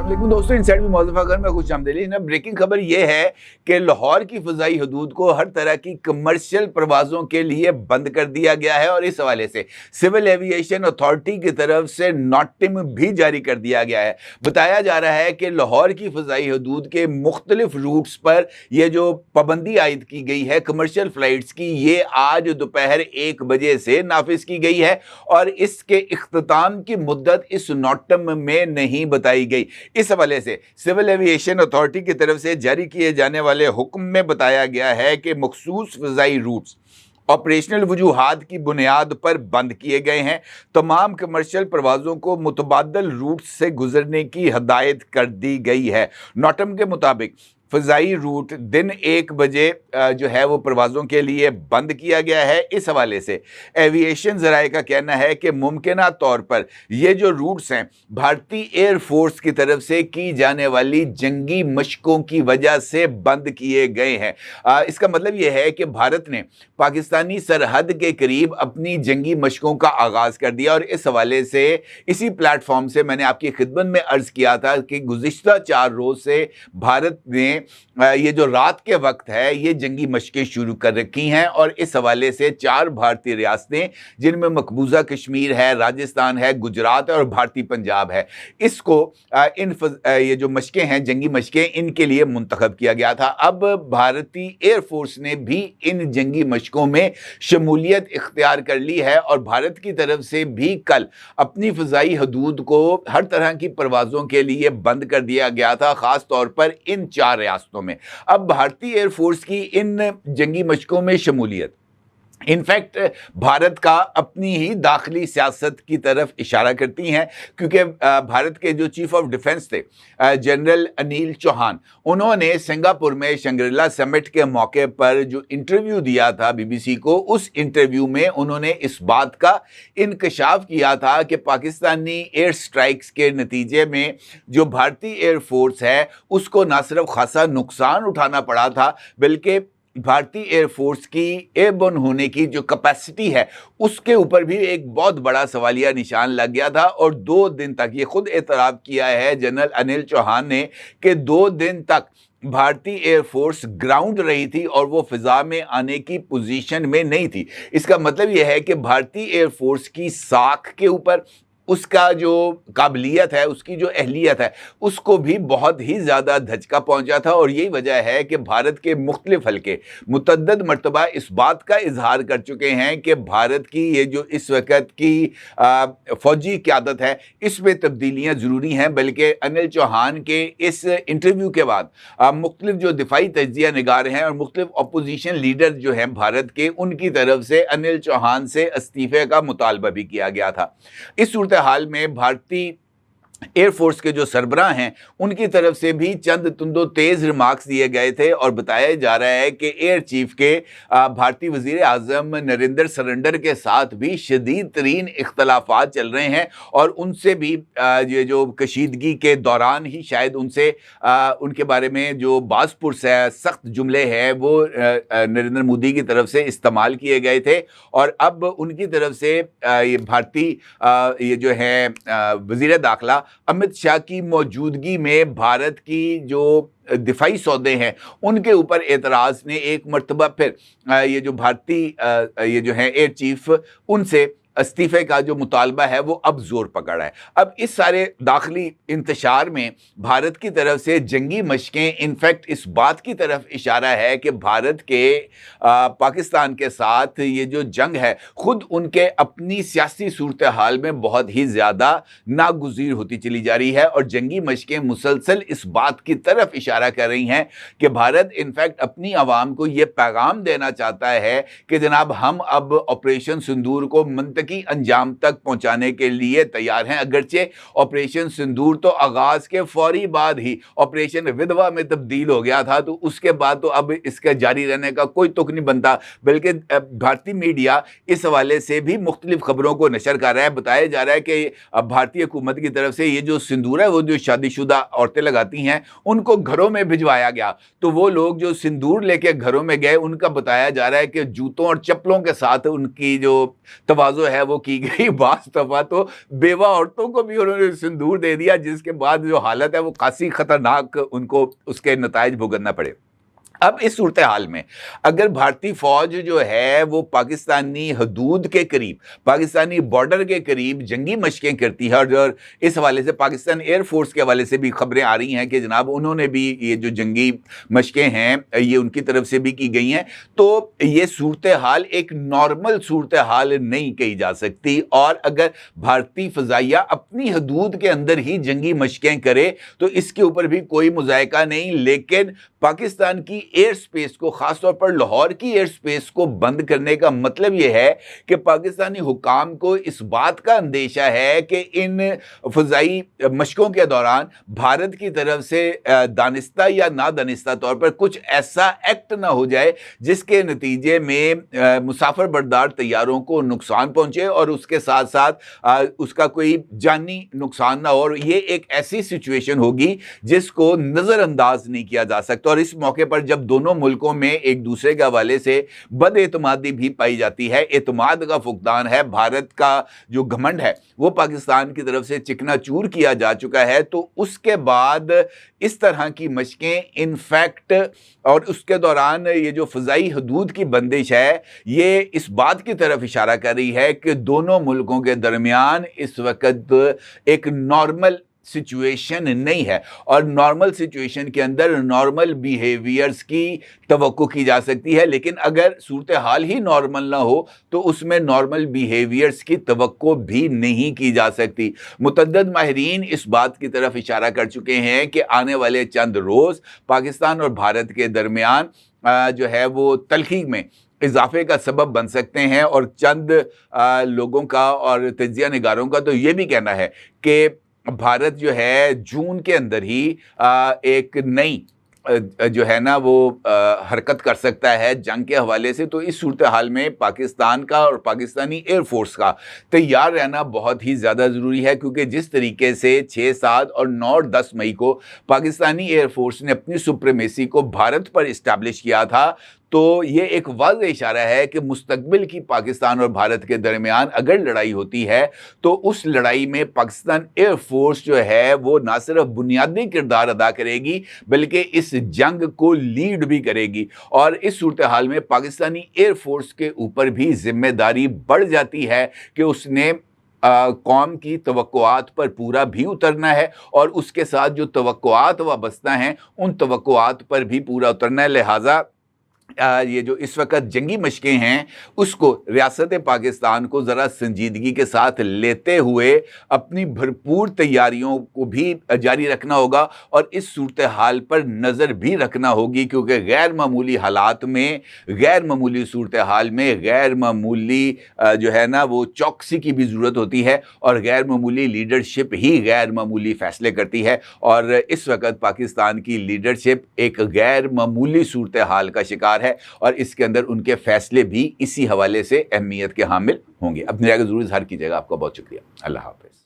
अस्सलाम वालेकुम दोस्तों, इनसाइड में मौजूद अगर मैं खुश आमदीद। ब्रेकिंग खबर यह है कि लाहौर की फ़ज़ाई हदूद को हर तरह की कमर्शियल परवाज़ों के लिए बंद कर दिया गया है और इस हवाले से सिविल एविएशन अथॉरिटी की तरफ से नोटिम भी जारी कर दिया गया है। बताया जा रहा है कि लाहौर की फ़ज़ाई हदूद के मुख्तलिफ रूट्स पर यह जो पाबंदी आयद की गई है कमर्शियल फ़्लाइट्स की, ये आज दोपहर 1 बजे से नाफिज की गई है और इसके इख्तिताम की मुद्दत इस नोटिम में नहीं बताई गई। इस हवाले से सिविल एविएशन अथॉरिटी की तरफ से जारी किए जाने वाले हुक्म में बताया गया है कि मखसूस फ़ज़ाई रूट्स ऑपरेशनल वजूहात की बुनियाद पर बंद किए गए हैं। तमाम कमर्शियल परवाज़ों को मुतबादल रूट से गुजरने की हदायत कर दी गई है। नोटिम के मुताबिक फ़ज़ाई रूट दिन 1 बजे जो है वो परवाज़ों के लिए बंद किया गया है। इस हवाले से एविएशन ज़राए का कहना है कि मुमकिना तौर पर ये जो रूट्स हैं भारतीय एयर फोर्स की तरफ से की जाने वाली जंगी मशकों की वजह से बंद किए गए हैं। इसका मतलब ये है कि भारत ने पाकिस्तानी सरहद के करीब अपनी जंगी मशकों का आगाज़ कर दिया और इस हवाले से इसी प्लेटफॉर्म से मैंने आपकी खिदमत में अर्ज़ किया था कि गुज़िश्ता 4 रोज़ से भारत ने ये जो रात के वक्त है ये जंगी मशकें शुरू कर रखी हैं और इस हवाले से 4 भारतीय रियासतें जिनमें मकबूजा कश्मीर है, राजस्थान है, गुजरात है और भारतीय पंजाब है, इसको ये जो मशकें हैं जंगी मशकें इनके लिए मुंतखब किया गया था। अब भारतीय एयर फोर्स ने भी इन जंगी मशकों में शमूलियत इख्तियार कर ली है और भारत की तरफ से भी कल अपनी फ़ज़ाई हदूद को हर तरह की परवाज़ों के लिए बंद कर दिया गया था, ख़ास तौर पर इन 4 रियासतों में। अब भारतीय एयरफोर्स की इन जंगी मशकों में शमूलियत इनफैक्ट भारत का अपनी ही दाखिली सियासत की तरफ इशारा करती हैं, क्योंकि भारत के जो चीफ ऑफ डिफेंस थे जनरल अनिल चौहान, उन्होंने सिंगापुर में शंग्रीला समिट के मौके पर जो इंटरव्यू दिया था बीबीसी को, उस इंटरव्यू में उन्होंने इस बात का इंकशाफ किया था कि पाकिस्तानी एयर स्ट्राइक्स के नतीजे में जो भारतीय एयर फोर्स है उसको ना सिर्फ खासा नुकसान उठाना पड़ा था, बल्कि भारतीय एयरफोर्स की एयरबोर्न होने की जो कैपेसिटी है उसके ऊपर भी एक बहुत बड़ा सवालिया निशान लग गया था। और 2 दिन तक ये खुद एतराफ़ किया है जनरल अनिल चौहान ने कि 2 दिन तक भारतीय एयरफोर्स ग्राउंड रही थी और वो फ़िज़ा में आने की पोजीशन में नहीं थी। इसका मतलब यह है कि भारतीय एयरफोर्स की साख के ऊपर उसका जो काबिलियत है, उसकी जो अहलियत है, उसको भी बहुत ही ज़्यादा धचका पहुंचा था और यही वजह है कि भारत के मुख्तलिफ हल्के मुतअद्दिद मरतबा इस बात का इजहार कर चुके हैं कि भारत की ये जो इस वक्त की फ़ौजी क़यादत है इसमें तब्दीलियाँ ज़रूरी हैं। बल्कि अनिल चौहान के इस इंटरव्यू के बाद मुख्तलिफ जो दिफाई तज्ज़िया निगार हैं और मुख्तलिफ अपोजिशन लीडर जो हैं भारत के, उनकी तरफ से अनिल चौहान से इस्तीफ़े का मुतालबा भी किया गया था। इस सूरत हाल में भारतीय एयरफोर्स के जो सरबराह हैं उनकी तरफ से भी चंद तुंदो तेज़ रिमार्क्स दिए गए थे और बताया जा रहा है कि एयर चीफ के भारतीय वज़ीर आज़म नरेंद्र सरेंडर के साथ भी शदीद तरीन इख्तलाफात चल रहे हैं और उनसे भी ये जो कशीदगी के दौरान ही शायद उनसे उनके बारे में जो बाज़पुरस है, सख्त जुमले हैं वो नरेंद्र मोदी की तरफ से इस्तेमाल किए गए थे और अब उनकी तरफ से ये भारतीय ये जो है वज़ीर दाखिला अमित शाह की मौजूदगी में भारत की जो दिफाई सौदे हैं उनके ऊपर एतराज़ ने एक मरतबा फिर ये जो भारतीय ये जो है एयर चीफ उनसे इस्तीफ़े का जो मुतालबा है वो अब ज़ोर पकड़ा है। अब इस सारे दाखिली इंतशार में भारत की तरफ से जंगी मशकें इनफैक्ट इस बात की तरफ इशारा है कि भारत के पाकिस्तान के साथ ये जो जंग है ख़ुद उनके अपनी सियासी सूरत हाल में बहुत ही ज़्यादा नागुज़ीर होती चली जा रही है और जंगी मशकें मुसलसल इस बात की तरफ इशारा कर रही हैं कि भारत इनफैक्ट अपनी आवाम को ये पैगाम देना चाहता है कि जनाब हम अब ऑपरेशन सिंदूर को की अंजाम तक पहुंचाने के लिए तैयार हैं। अगरचे ऑपरेशन सिंदूर तो आगाज के फौरी बाद ही ऑपरेशन विधवा में तब्दील हो गया था, तो उसके बाद तो अब इसके जारी रहने का कोई तुक नहीं बनता, बल्कि भारतीय मीडिया इस हवाले से भी मुख्तलिफ खबरों को नशर कर रहा है। बताया जा रहा है कि भारतीय हुकूमत की तरफ से ये जो सिंदूर है वो जो शादीशुदा औरतें लगाती हैं उनको घरों में भिजवाया गया, तो वो लोग जो सिंदूर लेके घरों में गए उनका बताया जा रहा है कि जूतों और चप्पलों के साथ उनकी जो तवाज़ो ہے وہ کی گئی. بعض دفعہ تو بیوہ عورتوں کو بھی انہوں نے سندور دے دیا, جس کے بعد جو حالت ہے وہ خاصی خطرناک ان کو اس کے نتائج بھگتنا پڑے. اب اس صورتحال میں اگر بھارتی فوج جو ہے وہ پاکستانی حدود کے قریب, پاکستانی بارڈر کے قریب جنگی مشقیں کرتی ہے, اور اس حوالے سے پاکستان ایئر فورس کے حوالے سے بھی خبریں آ رہی ہیں کہ جناب انہوں نے بھی یہ جو جنگی مشقیں ہیں یہ ان کی طرف سے بھی کی گئی ہیں, تو یہ صورتحال ایک نارمل صورتحال نہیں کہی جا سکتی. اور اگر بھارتی فضائیہ اپنی حدود کے اندر ہی جنگی مشقیں کرے تو اس کے اوپر بھی کوئی مذائقہ نہیں, لیکن پاکستان کی ایئر سپیس کو, خاص طور پر لاہور کی ایئر سپیس کو بند کرنے کا مطلب یہ ہے کہ پاکستانی حکام کو اس بات کا اندیشہ ہے کہ ان فضائی مشقوں کے دوران بھارت کی طرف سے دانستہ یا نادانستہ طور پر کچھ ایسا ایکٹ نہ ہو جائے جس کے نتیجے میں مسافر بردار طیاروں کو نقصان پہنچے اور اس کے ساتھ ساتھ اس کا کوئی جانی نقصان نہ ہو. اور یہ ایک ایسی سچویشن ہوگی جس کو نظر انداز نہیں کیا جا سکتا. اور اس موقع پر جب دونوں ملکوں میں ایک دوسرے کے حوالے سے بد اعتمادی بھی پائی جاتی ہے, اعتماد کا فقدان ہے, بھارت کا جو گھمنڈ ہے وہ پاکستان کی طرف سے چکنا چور کیا جا چکا ہے, تو اس کے بعد اس طرح کی مشقیں انفیکٹ اور اس کے دوران یہ جو فضائی حدود کی بندش ہے یہ اس بات کی طرف اشارہ کر رہی ہے کہ دونوں ملکوں کے درمیان اس وقت ایک نارمل سچویشن نہیں ہے, اور نارمل سچویشن کے اندر نارمل بیہیویئرز کی توقع کی جا سکتی ہے. لیکن اگر صورتحال ہی نارمل نہ ہو تو اس میں نارمل بیہیویئرز کی توقع بھی نہیں کی جا سکتی. متعدد ماہرین اس بات کی طرف اشارہ کر چکے ہیں کہ آنے والے چند روز پاکستان اور بھارت کے درمیان جو ہے وہ تلخی میں اضافے کا سبب بن سکتے ہیں, اور چند لوگوں کا اور تجزیہ نگاروں کا تو یہ بھی کہنا ہے کہ بھارت جو ہے جون کے اندر ہی ایک نئی جو ہے نا وہ حرکت کر سکتا ہے جنگ کے حوالے سے. تو اس صورتحال میں پاکستان کا اور پاکستانی ایئر فورس کا تیار رہنا بہت ہی زیادہ ضروری ہے, کیونکہ جس طریقے سے 6, 7 اور 9 اور 10 مئی کو پاکستانی ایئر فورس نے اپنی سپریمیسی کو بھارت پر اسٹیبلش کیا تھا, تو یہ ایک واضح اشارہ ہے کہ مستقبل کی پاکستان اور بھارت کے درمیان اگر لڑائی ہوتی ہے تو اس لڑائی میں پاکستان ایئر فورس جو ہے وہ نہ صرف بنیادی کردار ادا کرے گی بلکہ اس جنگ کو لیڈ بھی کرے گی. اور اس صورتحال میں پاکستانی ایئر فورس کے اوپر بھی ذمہ داری بڑھ جاتی ہے کہ اس نے قوم کی توقعات پر پورا بھی اترنا ہے, اور اس کے ساتھ جو توقعات وابستہ ہیں ان توقعات پر بھی پورا اترنا ہے. لہٰذا یہ جو اس وقت جنگی مشقیں ہیں اس کو ریاست پاکستان کو ذرا سنجیدگی کے ساتھ لیتے ہوئے اپنی بھرپور تیاریوں کو بھی جاری رکھنا ہوگا, اور اس صورتحال پر نظر بھی رکھنا ہوگی, کیونکہ غیر معمولی حالات میں, غیر معمولی صورتحال میں غیر معمولی جو ہے نا وہ چوکسی کی بھی ضرورت ہوتی ہے, اور غیر معمولی لیڈرشپ ہی غیر معمولی فیصلے کرتی ہے. اور اس وقت پاکستان کی لیڈرشپ ایک غیر معمولی صورتحال کا شکار ہے, اور اس کے اندر ان کے فیصلے بھی اسی حوالے سے اہمیت کے حامل ہوں گے. اپنی رائے کو ضرور اظہار کیجیے گا. آپ کا بہت شکریہ. اللہ حافظ.